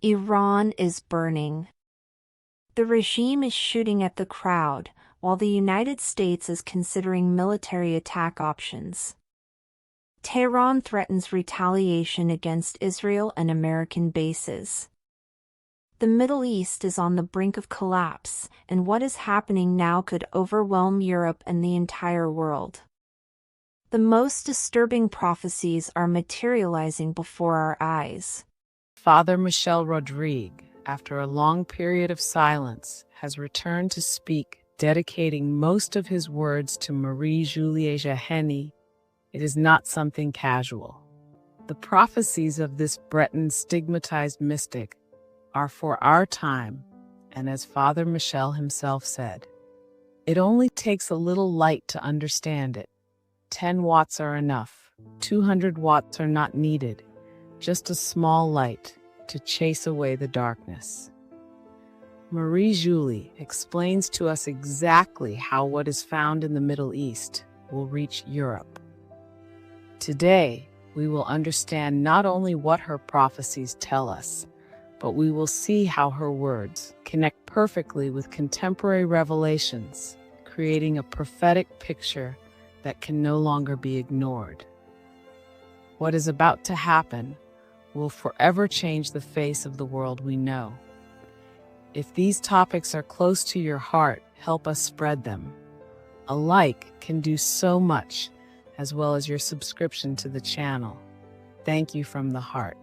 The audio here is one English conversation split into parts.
Iran is burning. The regime is shooting at the crowd, while the United States is considering military attack options. Tehran threatens retaliation against Israel and American bases. The Middle East is on the brink of collapse, and what is happening now could overwhelm Europe and the entire world. The most disturbing prophecies are materializing before our eyes. Father Michel Rodrigue, after a long period of silence, has returned to speak, dedicating most of his words to Marie Julie Jahenny. It is not something casual. The prophecies of this Breton stigmatized mystic are for our time, and as Father Michel himself said, it only takes a little light to understand it. 10 watts are enough. 200 watts are not needed. Just a small light to chase away the darkness. Marie Julie explains to us exactly how what is found in the Middle East will reach Europe. Today, we will understand not only what her prophecies tell us, but we will see how her words connect perfectly with contemporary revelations, creating a prophetic picture that can no longer be ignored. What is about to happen will forever change the face of the world we know. If these topics are close to your heart, help us spread them. A like can do so much, as well as your subscription to the channel. Thank you from the heart.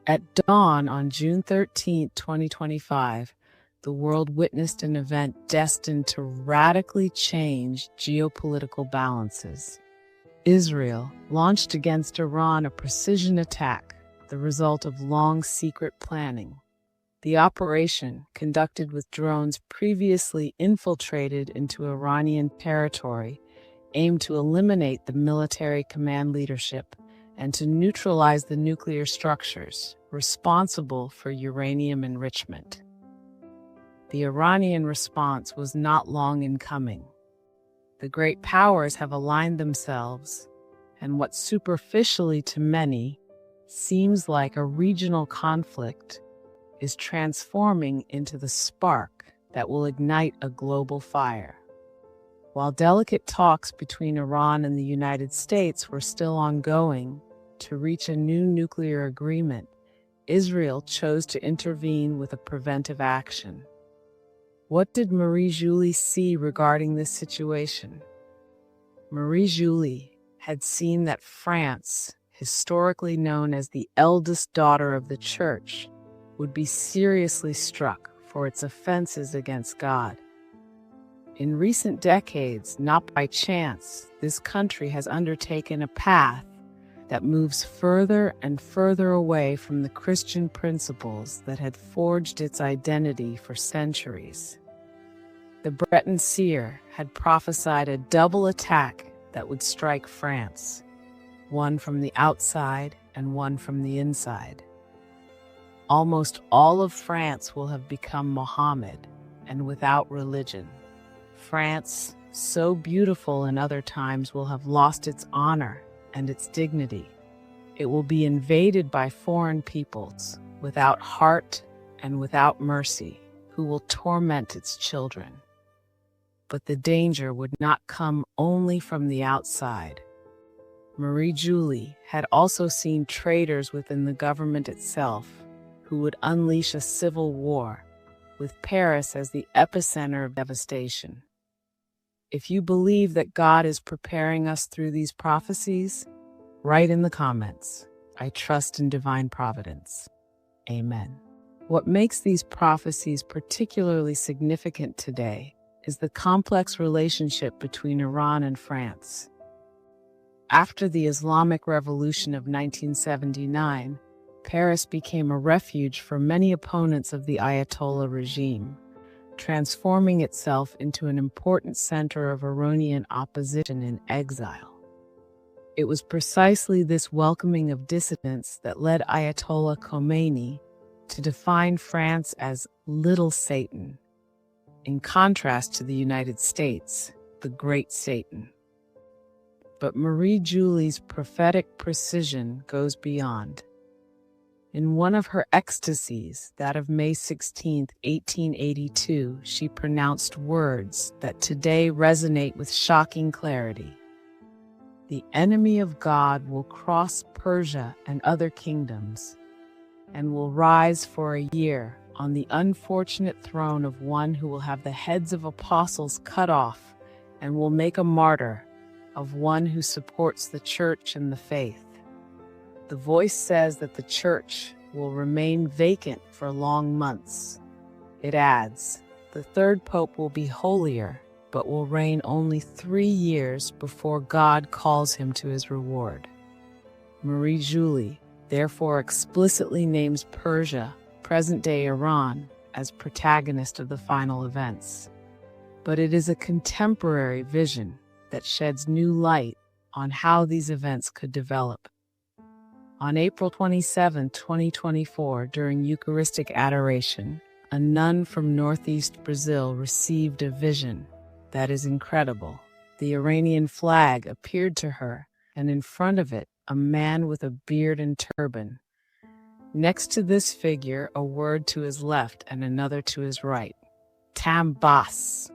At dawn on June 13, 2025, the world witnessed an event destined to radically change geopolitical balances. Israel launched against Iran a precision attack, the result of long secret planning. The operation, conducted with drones previously infiltrated into Iranian territory, aimed to eliminate the military command leadership and to neutralize the nuclear structures responsible for uranium enrichment. The Iranian response was not long in coming. The great powers have aligned themselves, and what superficially to many seems like a regional conflict is transforming into the spark that will ignite a global fire. While delicate talks between Iran and the United States were still ongoing to reach a new nuclear agreement, Israel chose to intervene with a preventive action. What did Marie Julie see regarding this situation? Marie Julie had seen that France, historically known as the eldest daughter of the Church, would be seriously struck for its offenses against God. In recent decades, not by chance, this country has undertaken a path that moves further and further away from the Christian principles that had forged its identity for centuries. The Breton seer had prophesied a double attack that would strike France, one from the outside and one from the inside. Almost all of France will have become Mohammed and without religion. France, so beautiful in other times, will have lost its honor and its dignity. It will be invaded by foreign peoples, without heart and without mercy, who will torment its children. But the danger would not come only from the outside. Marie Julie had also seen traitors within the government itself, who would unleash a civil war, with Paris as the epicenter of devastation. If you believe that God is preparing us through these prophecies, write in the comments, "I trust in divine providence." Amen. What makes these prophecies particularly significant today is the complex relationship between Iran and France. After the Islamic Revolution of 1979, Paris became a refuge for many opponents of the Ayatollah regime, transforming itself into an important center of Iranian opposition in exile. It was precisely this welcoming of dissidents that led Ayatollah Khomeini to define France as Little Satan, in contrast to the United States, the Great Satan. But Marie Julie's prophetic precision goes beyond. In one of her ecstasies, that of May 16, 1882, she pronounced words that today resonate with shocking clarity. The enemy of God will cross Persia and other kingdoms, and will rise for a year on the unfortunate throne of one who will have the heads of apostles cut off, and will make a martyr of one who supports the church and the faith. The voice says that the church will remain vacant for long months. It adds, the third pope will be holier, but will reign only 3 years before God calls him to his reward. Marie Julie therefore explicitly names Persia, present-day Iran, as protagonist of the final events. But it is a contemporary vision that sheds new light on how these events could develop. On April 27, 2024, during Eucharistic adoration, a nun from northeast Brazil received a vision that is incredible. The Iranian flag appeared to her, and in front of it, a man with a beard and turban. Next to this figure, a word to his left and another to his right. Tam Bas.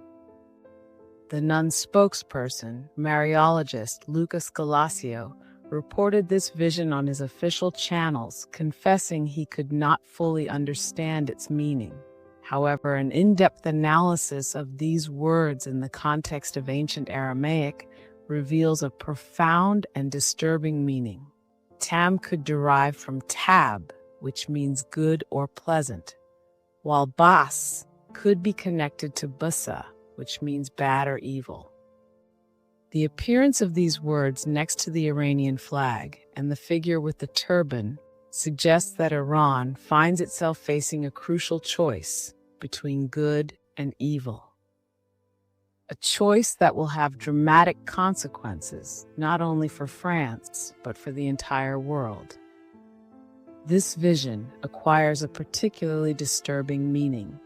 The nun's spokesperson, Mariologist Lucas Galasio, reported this vision on his official channels, confessing he could not fully understand its meaning. However, an in-depth analysis of these words in the context of ancient Aramaic reveals a profound and disturbing meaning. Tam could derive from tab, which means good or pleasant, while bas could be connected to basa, which means bad or evil. The appearance of these words next to the Iranian flag and the figure with the turban suggests that Iran finds itself facing a crucial choice between good and evil. A choice that will have dramatic consequences, not only for France, but for the entire world. This vision acquires a particularly disturbing meaning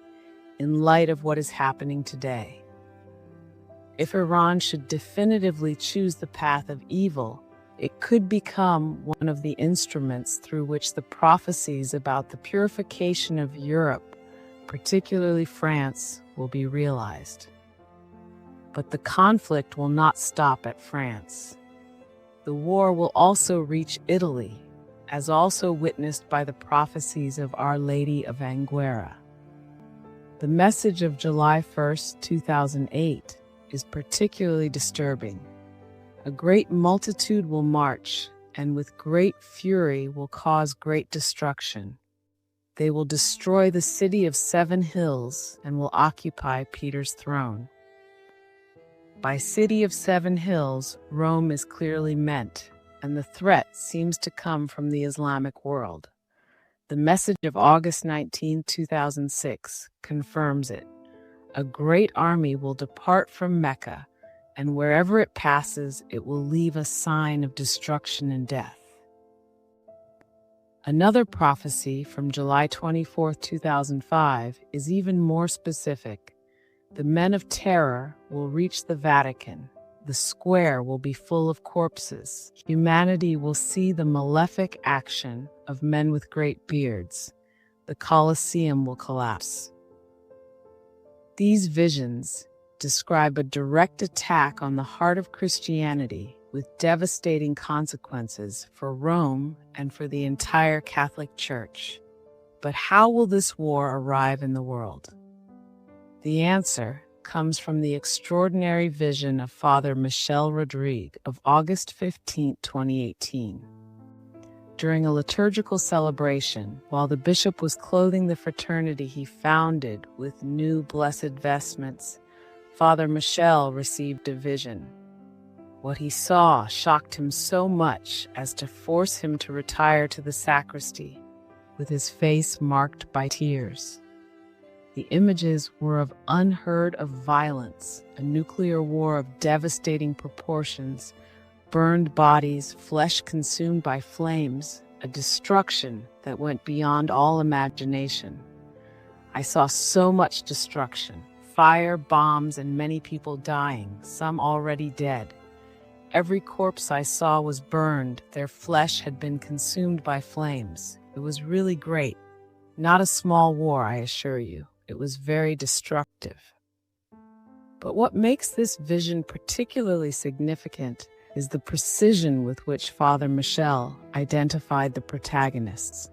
in light of what is happening today. If Iran should definitively choose the path of evil, it could become one of the instruments through which the prophecies about the purification of Europe, particularly France, will be realized. But the conflict will not stop at France. The war will also reach Italy, as also witnessed by the prophecies of Our Lady of Anguera. The message of July 1, 2008 is particularly disturbing. A great multitude will march, and with great fury will cause great destruction. They will destroy the city of 7 hills and will occupy Peter's throne. By city of 7 hills, Rome is clearly meant, and the threat seems to come from the Islamic world. The message of August 19, 2006 confirms it. A great army will depart from Mecca, and wherever it passes, it will leave a sign of destruction and death. Another prophecy from July 24, 2005 is even more specific. The men of terror will reach the Vatican. The square will be full of corpses. Humanity will see the malefic action of men with great beards. The Colosseum will collapse. These visions describe a direct attack on the heart of Christianity with devastating consequences for Rome and for the entire Catholic Church. But how will this war arrive in the world? The answer comes from the extraordinary vision of Father Michel of August 15, 2018. During a liturgical celebration, while the bishop was clothing the fraternity he founded with new blessed vestments, Father Michel received a vision. What he saw shocked him so much as to force him to retire to the sacristy, with his face marked by tears. The images were of unheard of violence, a nuclear war of devastating proportions, burned bodies, flesh consumed by flames, a destruction that went beyond all imagination. I saw so much destruction, fire, bombs, and many people dying, some already dead. Every corpse I saw was burned, their flesh had been consumed by flames. It was really great. Not a small war, I assure you. It was very destructive. But what makes this vision particularly significant is the precision with which Father Michel identified the protagonists.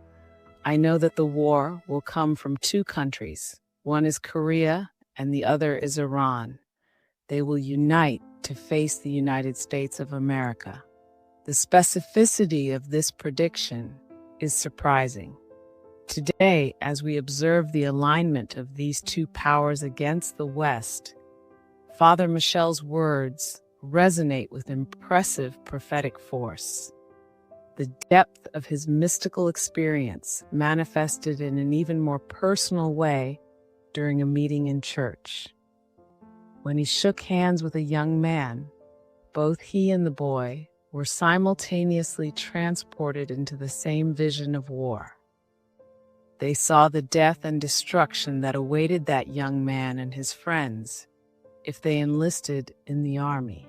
I know that the war will come from two countries. One is Korea and the other is Iran. They will unite to face the United States of America. The specificity of this prediction is surprising. Today, as we observe the alignment of these two powers against the West, Father Michel's words resonate with impressive prophetic force. The depth of his mystical experience manifested in an even more personal way during a meeting in church. When he shook hands with a young man, both he and the boy were simultaneously transported into the same vision of war. They saw the death and destruction that awaited that young man and his friends if they enlisted in the army.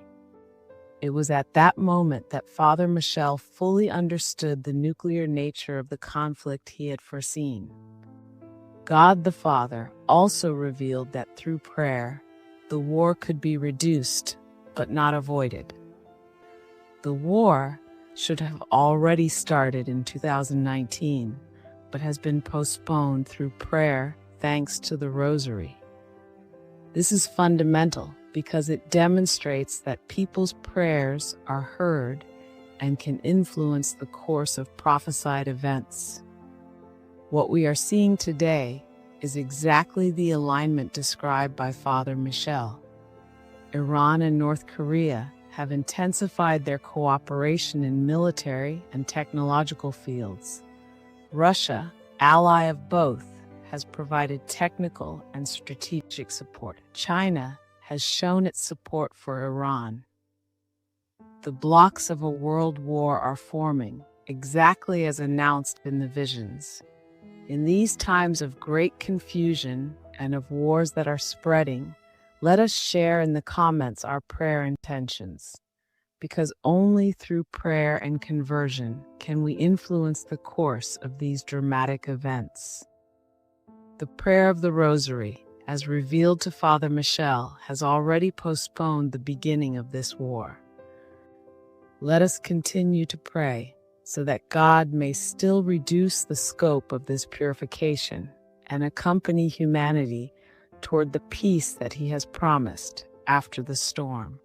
It was at that moment that Father Michel fully understood the nuclear nature of the conflict he had foreseen. God the Father also revealed that through prayer, the war could be reduced, but not avoided. The war should have already started in 2019, but has been postponed through prayer thanks to the Rosary. This is fundamental because it demonstrates that people's prayers are heard and can influence the course of prophesied events. What we are seeing today is exactly the alignment described by Father Michel. Iran and North Korea have intensified their cooperation in military and technological fields. Russia, ally of both, has provided technical and strategic support. China has shown its support for Iran. The blocks of a world war are forming, exactly as announced in the visions. In these times of great confusion and of wars that are spreading, let us share in the comments our prayer intentions, because only through prayer and conversion can we influence the course of these dramatic events. The prayer of the Rosary, as revealed to Father Michel, has already postponed the beginning of this war. Let us continue to pray so that God may still reduce the scope of this purification and accompany humanity toward the peace that He has promised after the storm.